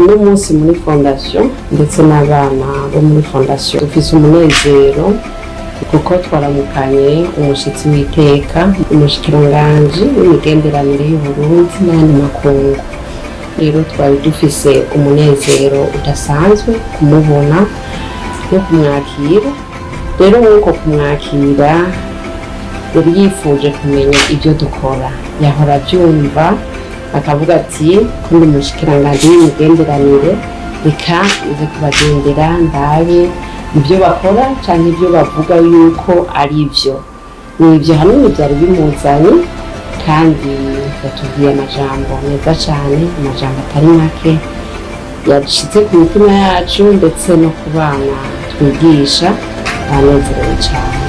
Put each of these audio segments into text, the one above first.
uno munsi muri Fondation ndetse n'abana bo muri Fondation dufise umunezero kuko twaramukanye umushitsi w'iteka umushikiranganji w'imigenderanire y'Uburundi n'andi makungu. Rero twari dufise umunezero udasanzwe kumubona no kumwakira. Rero nk'uko kumwakira yari yifuje kumenya ibyo dukora, yahora abyumva akavuga ati kundi umushikiranganji w'imigenderanire reka uze kubagendera ndabe ibyo bakora cyangwa ibyo bavuga yuko ari byo. Nibyo hanini byari bimuzanye kandi yatubwiye amajambo meza cyane, amajambo atari make yashyize ku mitima yacu ndetse no ku bana twigisha banezerewe cyane.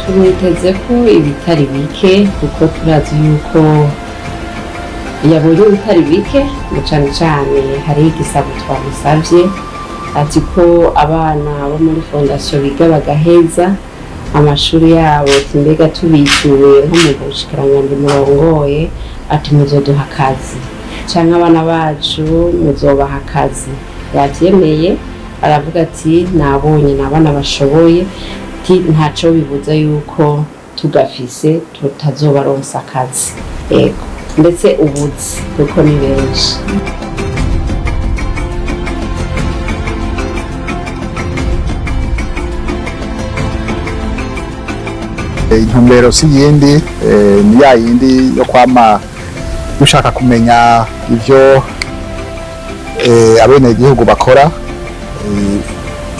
Tumwiteze ko ibitari bike kuko turazi yuko yabonye ibitari bike, cyane cyane hari igisabo twamusavye ati ko abana bo muri Fondation biga bagaheza amashuri yabo timbega tubituye nko mu bushikiranganji murongoye ati muzoduha akazi cyangwa abana bacu muzobaha akazi. Yavyemeye aravuga ati nabonye n'abana bashoboye ntaco bibuza yuko tugafise tutazobaronsa akazi. Ego ndetse ubuzi kuko ni benshi. Intumbero si yindi ni ya yindi yo kwama dushaka kumenya ivyo abene igihugu bakora,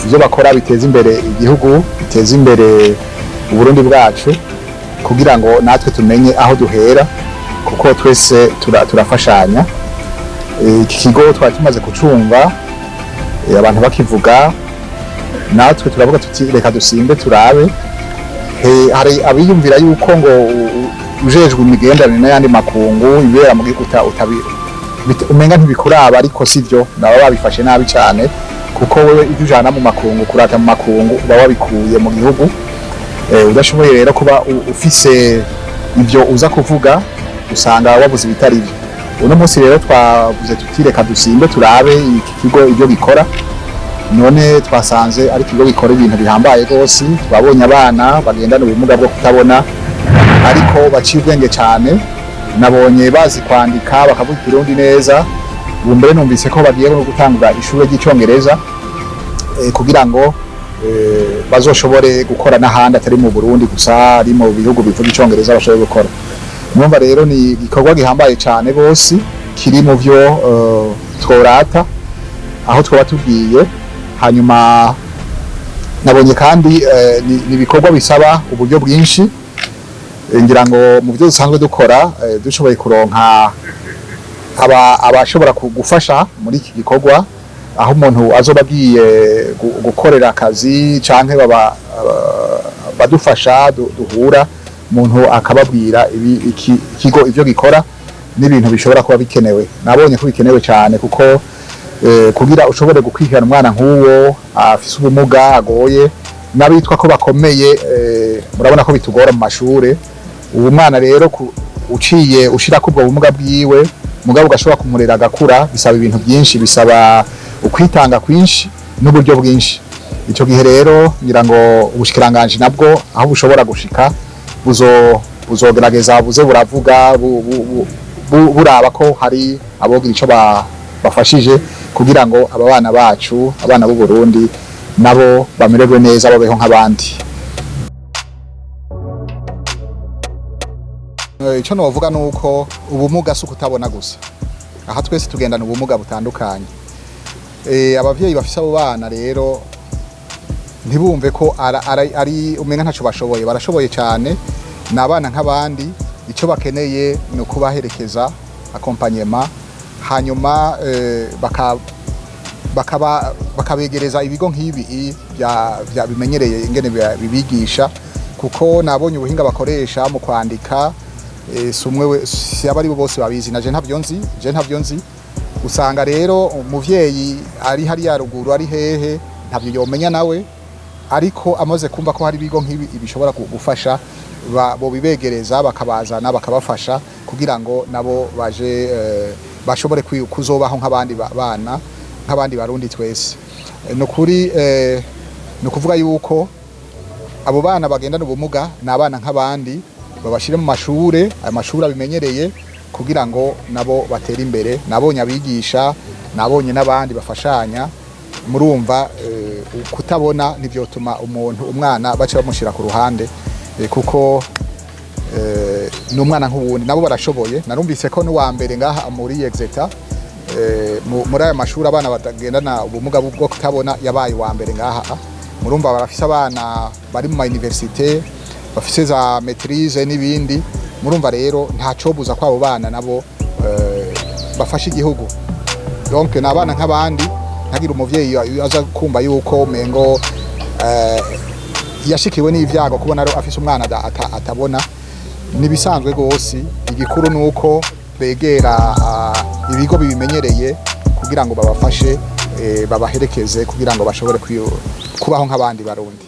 ivyo bakora biteza imbere igihugu, biteza imbere Uburundi bwacu, kugira ngo natwe tumenye aho duhera kuko twese turafashanya. Iki kigo twari tumaze kucumva abantu bakivuga, natwe turavuga tuti reka dusimbe turabe. Hari abiyumvira yuko ngo ujejwe imigenderanire n'ayandi makungu ibera mu gihugu umenga ntibikuraba, ariko sivyo, nabo babifashe nabi cyane kuko wewe ivyo ujana mu makungu kurata mu makungu uba wabikuye mu gihugu. Udashoboye rero kuba ufise ivyo uza kuvuga usanga wabuze ibitari byo. Uno munsi rero twavuze tuti reka dusimbe turabe iki kigo ivyo gikora. None twasanze ari kigo gikora ibintu bihambaye gose. Twabonye abana bagendana ubumuga bwo kutabona ariko baciye ubwenge cyane, nabonye bazi kwandika bakavuga Kirundi neza. Mbere numvise ko bagiye no gutangura ishuri ry'icyongereza kugira ngo bazoshobore gukora n'ahandi atari mu Burundi gusa, ari mu bihugu bivuga icyongereza bashobore gukora. Numva rero ni igikorwa gihambaye cyane bose, kiri mu byo tworata aho twaba tugiye. Hanyuma nabonye kandi ni ibikorwa bisaba uburyo bwinshi, ngira ngo mu byo dusanzwe dukora dushoboye kuronka abashobora kugufasha muri iki gikorwa, aho umuntu azoba agiye gukorera akazi canke badufasha duhura, umuntu akababwira ikigo ivyo gikora n'ibintu bishobora kuba bikenewe. Nabonye ko bikenewe cyane kuko kugira ushobore gukwihana umwana nk'uwo afise ubumuga agoye, n'abitwa ko bakomeye murabona ko bitugora mu mashure. Ubu mwana rero uciye ushira kubwo bumuga bwiwe mugabo gashobora kumurera agakura, bisaba ibintu byinshi, bisaba ukwitanga kwinshi n'uburyo bwinshi. Ico gihe rero ngira ngo ubushikiranganji nabwo aho bushobora gushika buzogerageza buze buravuga buraba ko hari abogira ico bafashije kugira ngo aba bana bacu, abana b'u Burundi nabo bamererwe neza, babeho nk'abandi. Ico novuga nuko ubumuga si kutabona gusa, aha twese tugendana ubumuga butandukanye. Abavyeyi bafise abo bana rero ntibumve ko ari umenga ntaco bashoboye, barashoboye cyane. N'abana nk'abandi, ico bakeneye ni ukubaherekeza accompagnement, hanyuma bakabegereza ibigo nk'ibi bimenyereye ingene bibigisha, kuko nabonye ubuhinga bakoresha mu kwandika si abari bo bose babizi, naje ntavyo nzi. Usanga rero umuvyeyi ari hari ya ruguru ari hehe ntavyo yomenya nawe, ariko amaze kumva ko hari ibigo nk'ibi bishobora gufasha bo bibegereza bakabazana bakabafasha kugira ngo nabo baje bashobore kuzobaho nk'abandi bana nk'abandi barundi twese. Nukuri nukuvuga yuko abo bana bagendana ubumuga n'abana nk'abandi babashire mu mashure, amashuri abimenyereye kugira ngo nabo batera imbere. Nabonye abigisha, nabonye n'abandi bafashanya. Murumva kutabona ntivyotuma umwana bace bamushira ku ruhande kuko n'umwana nk'ubundi nabo barashoboye. Narumvise ko n'uwa mbere ngaha muri exeta muri aya mashuri abana batagendana ubumuga bwo kutabona yabaye uwa mbere ngaha. Murumva barafise abana bari mu université bafise za maîtrise n'ibindi. Murumva rero ntacobuza ko abo bana nabo bafasha igihugu. Donc n'abana nk'abandi ntagira umuvyeyi aza kumva yuko mengo yashikiwe n'ivyago kubona ro afise umwana atabona. Nibisanzwe gose, igikuru nuko begera ibigo bibimenyereye kugira ngo babafashe babaherekeze kugira ngo bashobore kubaho nk'abandi barundi.